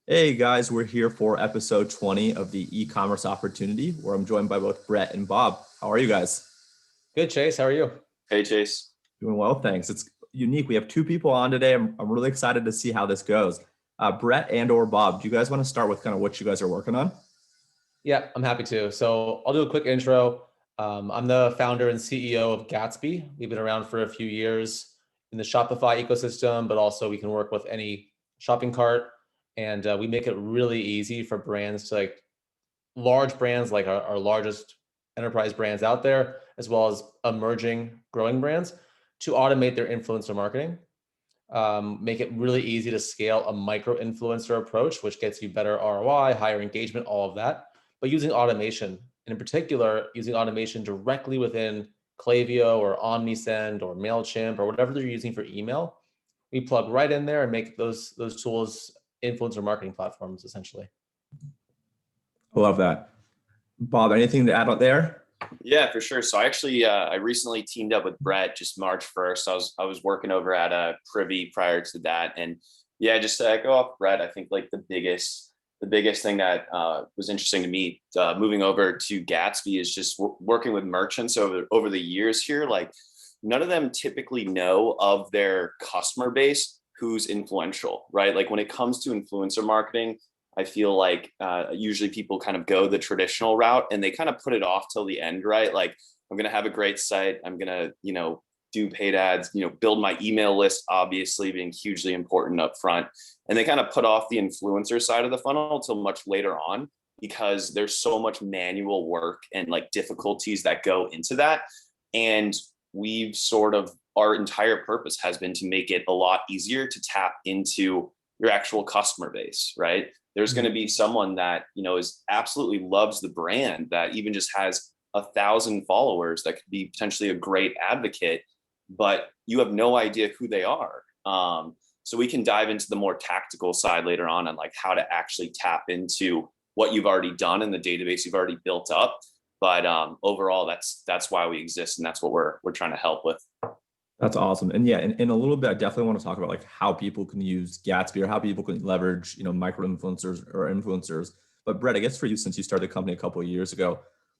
Hey guys, we're here for episode 20 of the e-commerce opportunity, where I'm joined by both Brett and Bob. How are you guys? Good, Chase. How are you? Hey, Chase. Doing well, thanks. It's unique. We have two people on today. I'm really excited to see how this goes. Brett and or Bob, do you guys want to start with kind of what you guys are working on? Yeah, I'm happy to. So I'll do a quick intro. I'm the founder and CEO of Gatsby. We've been around for a few years in the Shopify ecosystem, but also we can work with any shopping cart. And we make it really easy for brands to large brands like our largest enterprise brands out there, as well as emerging growing brands to automate their influencer marketing. Make it really easy to scale a micro influencer approach, which gets you better ROI, higher engagement, all of that, but using automation, and in particular, using automation directly within Klaviyo or OmniSend or MailChimp or whatever they're using for email. We plug right in there and make those tools influencer marketing platforms, essentially. I love that. Bob, anything to add out there? Yeah, for sure. So I recently teamed up with Brett just March 1st. I was working over at a Privy prior to that, and yeah, just to echo off Brett, I think like the biggest thing that was interesting to me moving over to Gatsby is just working with merchants over the years here. Like none of them typically know of their customer base who's influential, right? Like when it comes to influencer marketing, I feel like usually people kind of go the traditional route and they kind of put it off till the end, right? Like I'm going to have a great site. I'm going to, do paid ads, build my email list, obviously being hugely important up front. And they kind of put off the influencer side of the funnel until much later on because there's so much manual work and like difficulties that go into that. And our entire purpose has been to make it a lot easier to tap into your actual customer base, right? There's going to be someone that, is absolutely loves the brand that even just has 1,000 followers that could be potentially a great advocate, but you have no idea who they are. So we can dive into the more tactical side later on like how to actually tap into what you've already done in the database you've already built up. But overall, that's why we exist, and that's what we're trying to help with. That's awesome. And yeah, in a little bit, I definitely want to talk about like how people can use Gatsby or how people can leverage, micro influencers or influencers. But Brett, I guess for you, since you started the company a couple of years ago,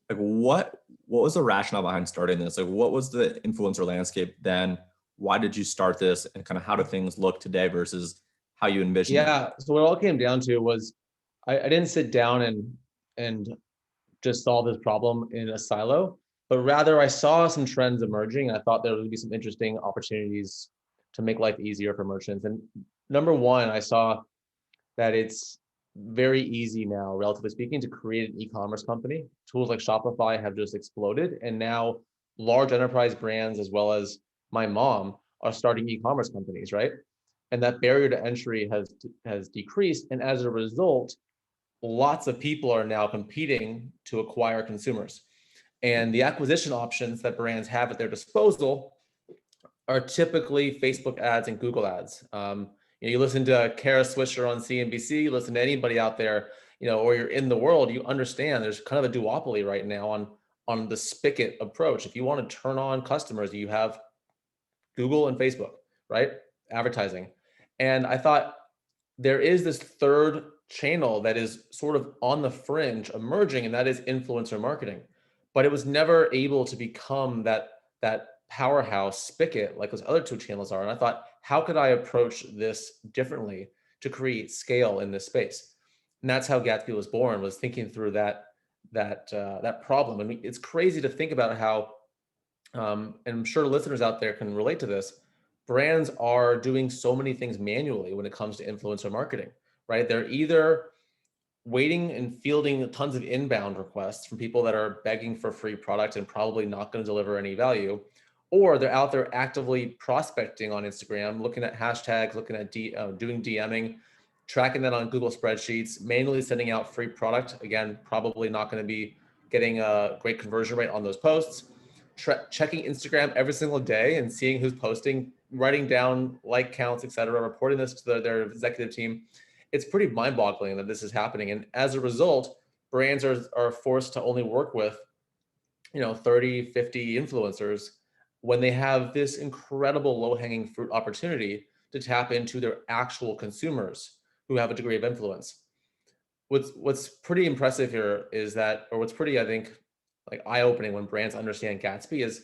like what was the rationale behind starting this? Like what was the influencer landscape then? Why did you start this? And kind of how do things look today versus how you envisioned it? Yeah. So what it all came down to was I didn't sit down and just solve this problem in a silo, but rather I saw some trends emerging. I thought there would be some interesting opportunities to make life easier for merchants. And number one, I saw that it's very easy now, relatively speaking, to create an e-commerce company. Tools like Shopify have just exploded, and now large enterprise brands, as well as my mom, are starting e-commerce companies, right? And that barrier to entry has decreased, and as a result, lots of people are now competing to acquire consumers. And the acquisition options that brands have at their disposal are typically Facebook ads and Google ads. You listen to Kara Swisher on CNBC, you listen to anybody out there, or you're in the world, you understand there's kind of a duopoly right now on the spigot approach. If you want to turn on customers, you have Google and Facebook, right? Advertising. And I thought there is this third channel that is sort of on the fringe emerging, and that is influencer marketing. But it was never able to become that powerhouse spigot like those other two channels are. And I thought, how could I approach this differently to create scale in this space? And that's how Gatsby was born, was thinking through that problem. And it's crazy to think about how, and I'm sure listeners out there can relate to this, brands are doing so many things manually when it comes to influencer marketing, right? They're either waiting and fielding tons of inbound requests from people that are begging for free product and probably not going to deliver any value, or they're out there actively prospecting on Instagram, looking at hashtags, looking at doing DMing, tracking that on Google spreadsheets, manually sending out free product. Again, probably not going to be getting a great conversion rate on those posts. Checking Instagram every single day and seeing who's posting, writing down like counts, etc., reporting this to their executive team. It's pretty mind-boggling that this is happening. And as a result, brands are forced to only work with 30, 50 influencers when they have this incredible low-hanging fruit opportunity to tap into their actual consumers who have a degree of influence. What's pretty impressive here is that, or what's pretty, I think, like eye-opening when brands understand Gatsby is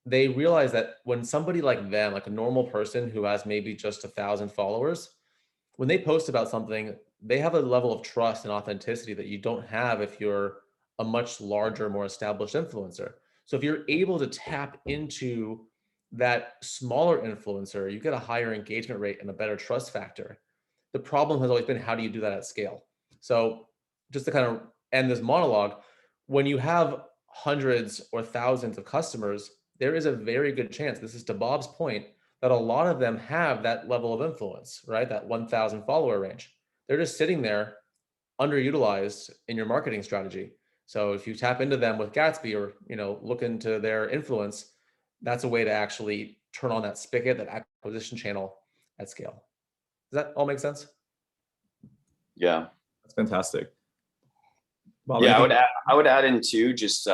they realize that when somebody like them, like a normal person who has maybe just 1,000 followers, when they post about something, they have a level of trust and authenticity that you don't have if you're a much larger, more established influencer. So if you're able to tap into that smaller influencer, you get a higher engagement rate and a better trust factor. The problem has always been, how do you do that at scale? So just to kind of end this monologue, when you have hundreds or thousands of customers, there is a very good chance, this is to Bob's point, that a lot of them have that level of influence, right? That 1,000 follower range. They're just sitting there underutilized in your marketing strategy. So if you tap into them with Gatsby, or look into their influence, that's a way to actually turn on that spigot, that acquisition channel at scale. Does that all make sense? Yeah. That's fantastic. Bob, Yeah, anything? I would add in too, just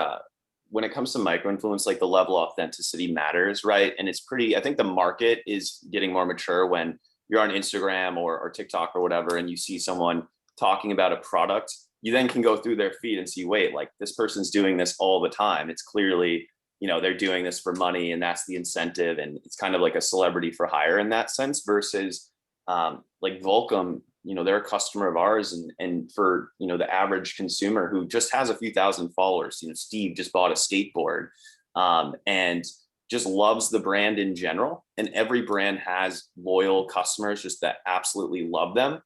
when it comes to micro influence, like the level of authenticity matters, right? And it's pretty, I think the market is getting more mature when you're on Instagram or TikTok or whatever, and you see someone talking about a product, you then can go through their feed and see, wait, like this person's doing this all the time. It's clearly, they're doing this for money and that's the incentive. And it's kind of like a celebrity for hire in that sense versus like Volcom, they're a customer of ours, and for the average consumer who just has a few thousand followers, Steve just bought a skateboard and just loves the brand in general, and every brand has loyal customers just that absolutely love them,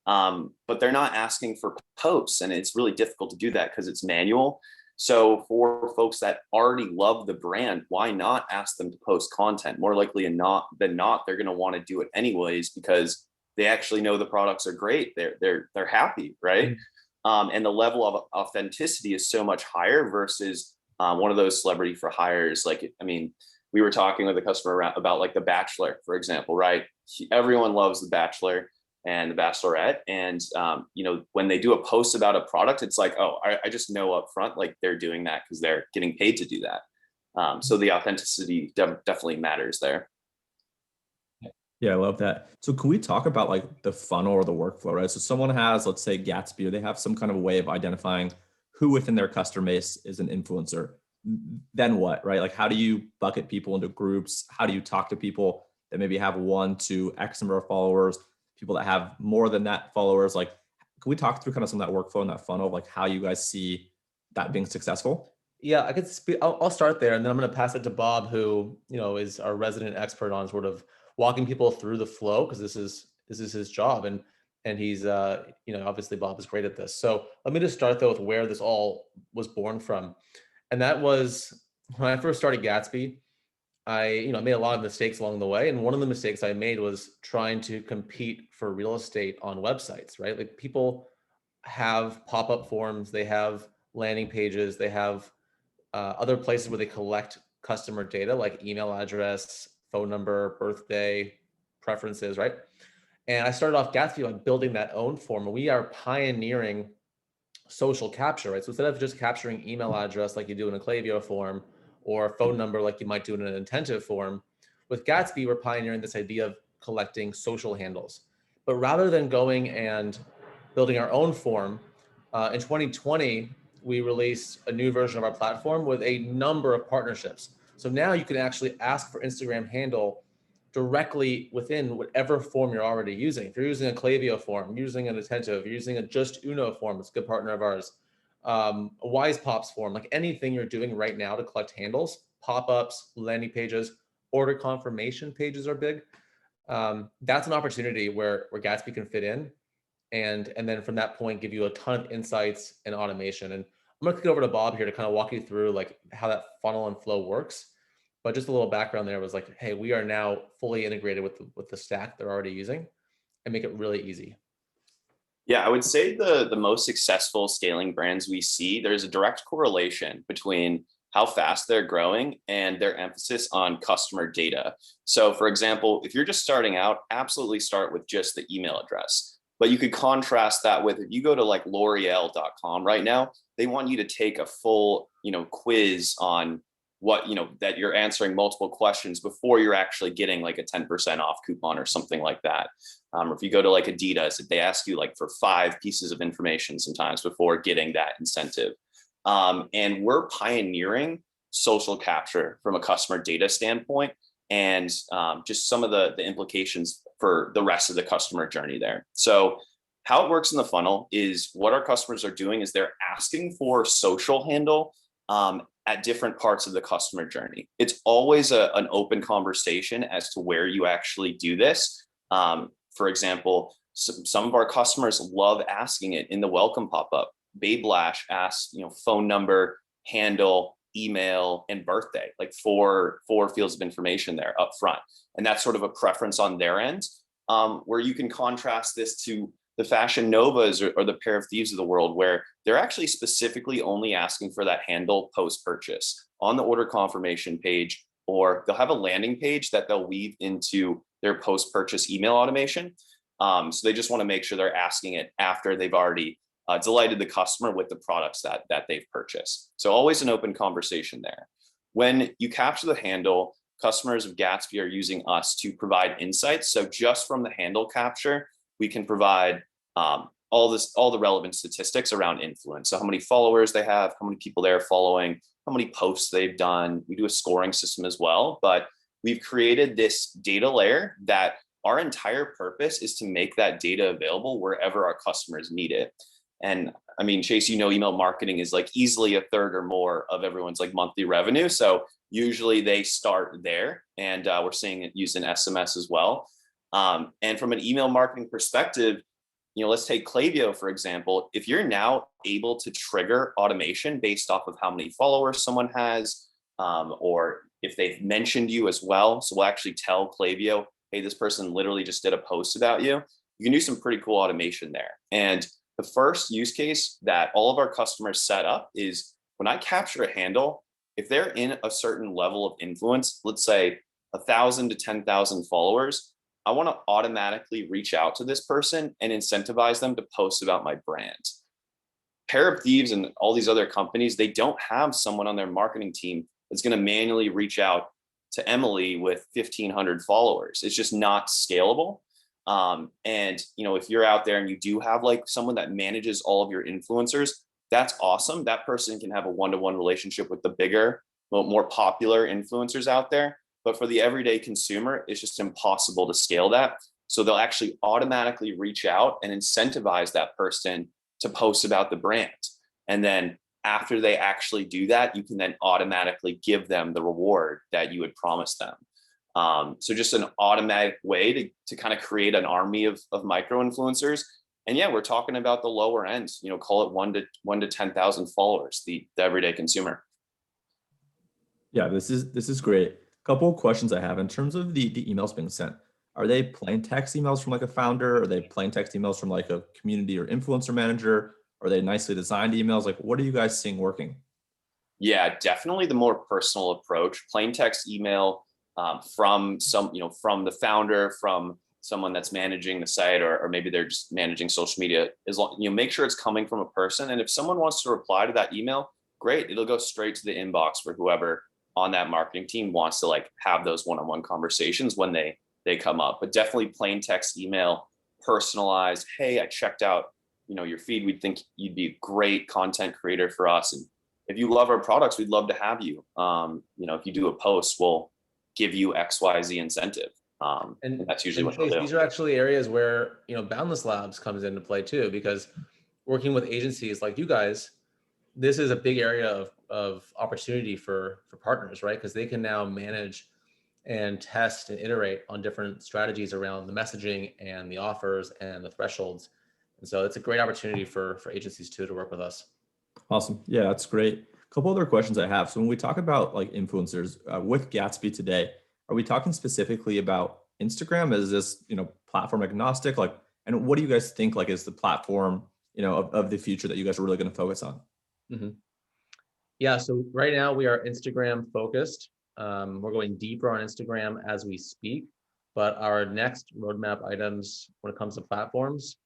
but they're not asking for posts, and it's really difficult to do that because it's manual. So for folks that already love the brand, why not ask them to post content? More likely than not, they're going to want to do it anyways because they actually know the products are great. They're happy, right? Mm-hmm. And the level of authenticity is so much higher versus one of those celebrity for hires. Like, I mean, we were talking with a customer about like The Bachelor, for example, right? Everyone loves The Bachelor and The Bachelorette, and when they do a post about a product, it's like, oh, I just know up front, like they're doing that because they're getting paid to do that. So the authenticity definitely matters there. Yeah, I love that. So can we talk about like the funnel or the workflow, right? So someone has, let's say Gatsby, or they have some kind of way of identifying who within their customer base is an influencer. Then what, right? Like how do you bucket people into groups? How do you talk to people that maybe have 1 to X number of followers, people that have more than that followers? Like, can we talk through kind of some of that workflow and that funnel of like how you guys see that being successful? Yeah, I could speak. I'll start there, and then I'm going to pass it to Bob, who is our resident expert on sort of walking people through the flow, because this is his job, and he's obviously Bob is great at this. So let me just start though with where this all was born from, and that was when I first started Gatsby. I made a lot of mistakes along the way, and one of the mistakes I made was trying to compete for real estate on websites. Right, like people have pop-up forms, they have landing pages, they have other places where they collect customer data like email address, phone number, birthday, preferences, right? And I started off Gatsby like building that own form, and we are pioneering social capture, right? So instead of just capturing email address like you do in a Klaviyo form or phone number like you might do in an intentive form, with Gatsby, we're pioneering this idea of collecting social handles. But rather than going and building our own form, in 2020, we released a new version of our platform with a number of partnerships. So now you can actually ask for Instagram handle directly within whatever form you're already using. If you're using a Klaviyo form, using an attentive, using a Just Uno form, it's a good partner of ours, a Wise Pops form, like anything you're doing right now to collect handles, pop-ups, landing pages, order confirmation pages are big. That's an opportunity where Gatsby can fit in, and then from that point give you a ton of insights and automation. And I'm going to kick it over to Bob here to kind of walk you through like how that funnel and flow works. But just a little background there was like, hey, we are now fully integrated with the stack they're already using, and make it really easy. Yeah, I would say the most successful scaling brands we see, there's a direct correlation between how fast they're growing and their emphasis on customer data. So for example, if you're just starting out, absolutely start with just the email address. But you could contrast that with, if you go to like L'Oreal.com right now, they want you to take a full, quiz on what, that you're answering multiple questions before you're actually getting like a 10% off coupon or something like that. Or if you go to like Adidas, they ask you like for 5 pieces of information sometimes before getting that incentive. And we're pioneering social capture from a customer data standpoint, and just some of the implications for the rest of the customer journey there. So how it works in the funnel is what our customers are doing is they're asking for social handle at different parts of the customer journey. It's always an open conversation as to where you actually do this. For example, some of our customers love asking it in the welcome pop-up. Babe Lash asks, phone number, handle, email, and birthday, like four fields of information there up front. And that's sort of a preference on their end, where you can contrast this to the Fashion Novas or the Pair of Thieves of the world, where they're actually specifically only asking for that handle post-purchase on the order confirmation page, or they'll have a landing page that they'll weave into their post-purchase email automation. So they just want to make sure they're asking it after they've already delighted the customer with the products that they've purchased. So always an open conversation there. When you capture the handle, customers of Gatsby are using us to provide insights. So just from the handle capture, we can provide all the relevant statistics around influence. So how many followers they have, how many people they're following, how many posts they've done. We do a scoring system as well, but we've created this data layer that our entire purpose is to make that data available wherever our customers need it. And I mean, Chase, email marketing is like easily a third or more of everyone's like monthly revenue. So usually they start there, and we're seeing it used in SMS as well. And from an email marketing perspective, let's take Klaviyo, for example. If you're now able to trigger automation based off of how many followers someone has, or if they've mentioned you as well, so we'll actually tell Klaviyo, hey, this person literally just did a post about you. You can do some pretty cool automation there. And the first use case that all of our customers set up is when I capture a handle, if they're in a certain level of influence, let's say 1,000 to 10,000 followers, I want to automatically reach out to this person and incentivize them to post about my brand. Pair of Thieves and all these other companies, they don't have someone on their marketing team that's going to manually reach out to Emily with 1,500 followers. It's just not scalable. And if you're out there and you do have like someone that manages all of your influencers, that's awesome. That person can have a one-to-one relationship with the bigger, more popular influencers out there. But for the everyday consumer, it's just impossible to scale that. So they'll actually automatically reach out and incentivize that person to post about the brand. And then after they actually do that, you can then automatically give them the reward that you had promised them. So just an automatic way to kind of create an army of micro influencers. And yeah, we're talking about the lower end, call it 1 to 10,000 followers, the everyday consumer. Yeah, this is great. Couple of questions I have in terms of the emails being sent. Are they plain text emails from like a founder? Are they plain text emails from like a community or influencer manager? Are they nicely designed emails? Like, what are you guys seeing working? Yeah, definitely the more personal approach. Plain text email from from the founder, from someone that's managing the site, or maybe they're just managing social media. As long make sure it's coming from a person. And if someone wants to reply to that email, great, it'll go straight to the inbox for whoever on that marketing team wants to like have those one-on-one conversations when they come up. But definitely plain text email, personalized. Hey, I checked out your feed. We think you'd be a great content creator for us, and if you love our products, we'd love to have you. If you do a post, we'll give you XYZ incentive. And that's usually what they'll do. These are actually areas where Boundless Labs comes into play too, because working with agencies like you guys, this is a big area of opportunity for partners, right? Because they can now manage and test and iterate on different strategies around the messaging and the offers and the thresholds. And so it's a great opportunity for agencies too to work with us. Awesome. Yeah, that's great. A couple other questions I have. So when we talk about like influencers with Gatsby today, are we talking specifically about Instagram? Is this, platform agnostic? Like, and what do you guys think like is the platform, of the future that you guys are really going to focus on? Mm-hmm. Yeah. So right now we are Instagram focused. We're going deeper on Instagram as we speak, but our next roadmap items when it comes to platforms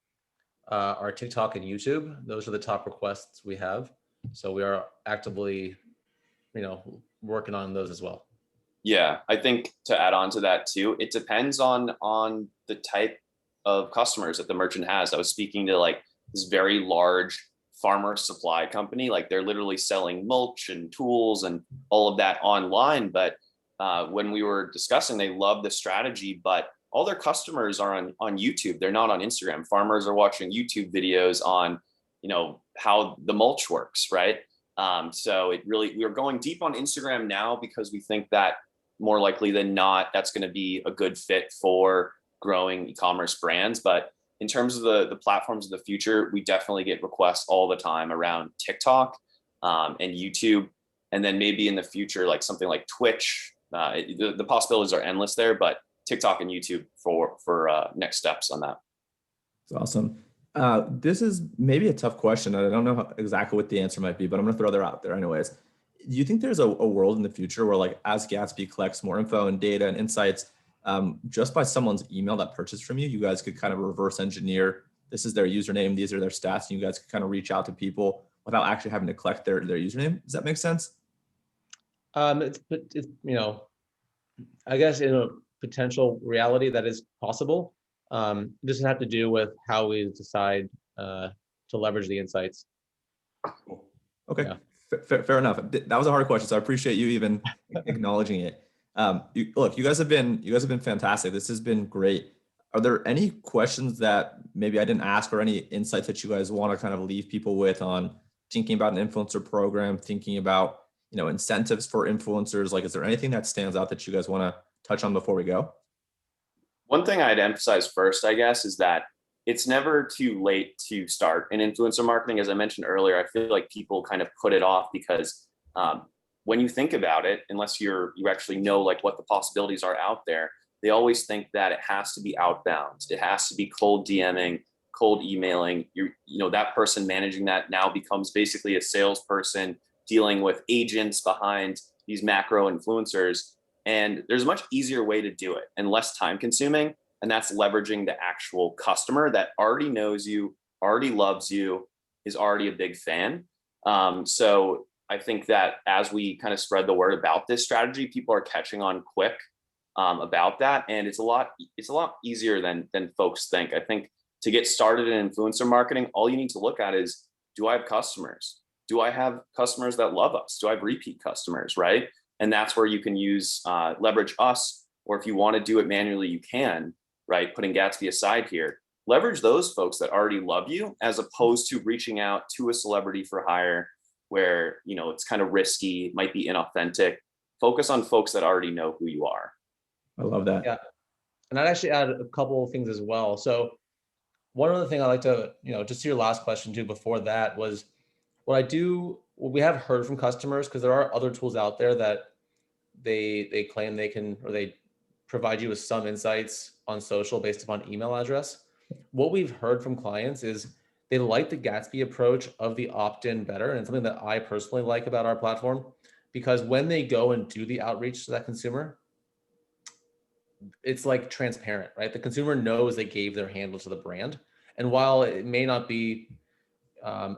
are TikTok and YouTube. Those are the top requests we have. So we are actively, working on those as well. Yeah, I think to add on to that too, it depends on the type of customers that the merchant has. I was speaking to like this very large farmer supply company, like they're literally selling mulch and tools and all of that online. But when we were discussing, they love the strategy, but all their customers are on YouTube. They're not on Instagram. Farmers are watching YouTube videos on, how the mulch works, right? So we're going deep on Instagram now because we think that more likely than not, that's going to be a good fit for growing e-commerce brands. But in terms of the platforms of the future, we definitely get requests all the time around TikTok and YouTube. And then maybe in the future, like something like Twitch, the possibilities are endless there, but TikTok and YouTube for next steps on that. It's awesome. This is maybe a tough question. I don't know exactly what the answer might be, but I'm going to throw that out there anyways. Do you think there's a world in the future where, like, as Gatsby collects more info and data and insights, just by someone's email that purchased from you, you guys could kind of reverse engineer, this is their username, these are their stats, and you guys could kind of reach out to people without actually having to collect their username? Does that make sense? It's I guess in a potential reality that is possible. This has to do with how we decide to leverage the insights. Okay, Yeah. fair enough. That was a hard question, so I appreciate you even acknowledging it. You guys have been fantastic. This has been great. Are there any questions that maybe I didn't ask, or any insights that you guys want to kind of leave people with on thinking about an influencer program, thinking about, incentives for influencers? Like, is there anything that stands out that you guys want to touch on before we go? One thing I'd emphasize first, I guess, is that it's never too late to start in influencer marketing. As I mentioned earlier, I feel like people kind of put it off because when you think about it, unless you actually know like what the possibilities are out there, they always think that it has to be outbound. It has to be cold DMing, cold emailing. That person managing that now becomes basically a salesperson dealing with agents behind these macro influencers. And there's a much easier way to do it and less time consuming. And that's leveraging the actual customer that already knows you, already loves you, is already a big fan. So I think that as we kind of spread the word about this strategy, people are catching on quick about that. And it's a lot easier than folks think. I think to get started in influencer marketing, all you need to look at is, do I have customers? Do I have customers that love us? Do I have repeat customers, right? And that's where you can use leverage us, or if you want to do it manually, you can, right? Putting Gatsby aside here, leverage those folks that already love you, as opposed to reaching out to a celebrity for hire where, it's kind of risky, might be inauthentic. Focus on folks that already know who you are. I love that. Yeah. And I'd actually add a couple of things as well. So one other thing I like to, just to your last question too, before that, was what we have heard from customers, because there are other tools out there that they claim they can, or they provide you with some insights on social based upon email address. What we've heard from clients is they like the Gatsby approach of the opt-in better. And it's something that I personally like about our platform, because when they go and do the outreach to that consumer, it's like transparent, right? The consumer knows they gave their handle to the brand. And while it may not be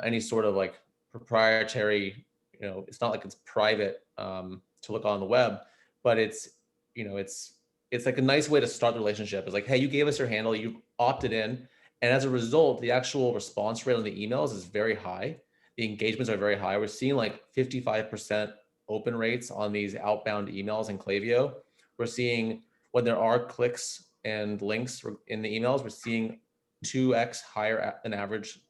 any sort of like proprietary, it's not like it's private to look on the web, but it's like a nice way to start the relationship. It's like, hey, you gave us your handle, you opted in, and as a result, the actual response rate on the emails is very high. The engagements are very high. We're seeing like 55% open rates on these outbound emails in Klaviyo. We're seeing, when there are clicks and links in the emails, we're seeing 2x higher than average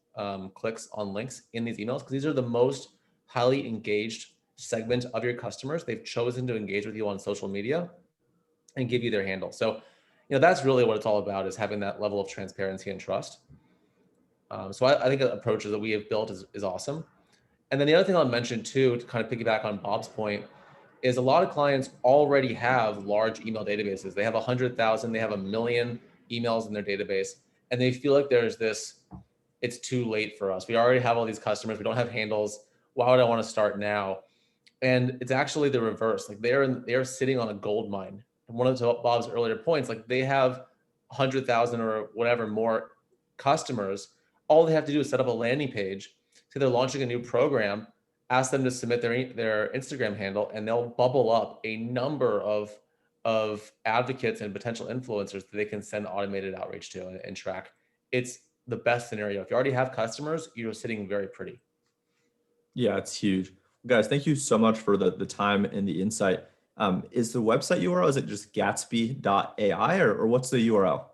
clicks on links in these emails, because these are the most highly engaged segment of your customers. They've chosen to engage with you on social media and give you their handle. So, that's really what it's all about, is having that level of transparency and trust. So I think the approaches that we have built is awesome. And then the other thing I'll mention too, to kind of piggyback on Bob's point, is a lot of clients already have large email databases. They have 100,000, they have 1 million emails in their database, and they feel like there's this, it's too late for us. We already have all these customers. We don't have handles. Why would I want to start now? And it's actually the reverse. Like they're sitting on a gold mine. And one of Bob's earlier points, like they have 100,000 or whatever more customers. All they have to do is set up a landing page. So they're launching a new program, ask them to submit their Instagram handle, and they'll bubble up a number of advocates and potential influencers that they can send automated outreach to and track. It's the best scenario. If you already have customers, you're sitting very pretty. Yeah, it's huge. Guys, thank you so much for the time and the insight. Is the website URL, is it just gatsby.ai or what's the URL?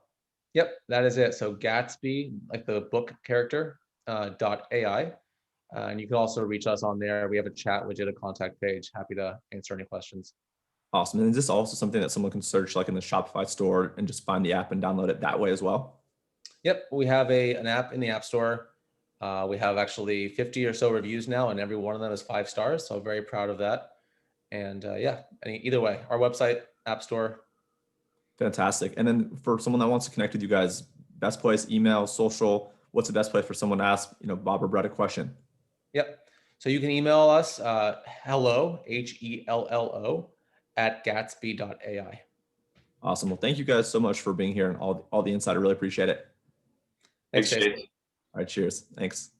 Yep, that is it. So Gatsby, like the book character, .ai. And you can also reach us on there. We have a chat widget, a contact page. Happy to answer any questions. Awesome. And is this also something that someone can search like in the Shopify store and just find the app and download it that way as well? Yep, we have an app in the App Store. We have actually 50 or so reviews now, and every one of them is 5 stars. So very proud of that. And yeah, either way, our website, App Store. Fantastic. And then for someone that wants to connect with you guys, best place, email, social, what's the best place for someone to ask, Bob or Brett a question? Yep. So you can email us, hello, HELLO, @gatsby.ai. Awesome. Well, thank you guys so much for being here and all the insight. I really appreciate it. Thanks, Thanks, Jason. Chase. All right. Cheers. Thanks.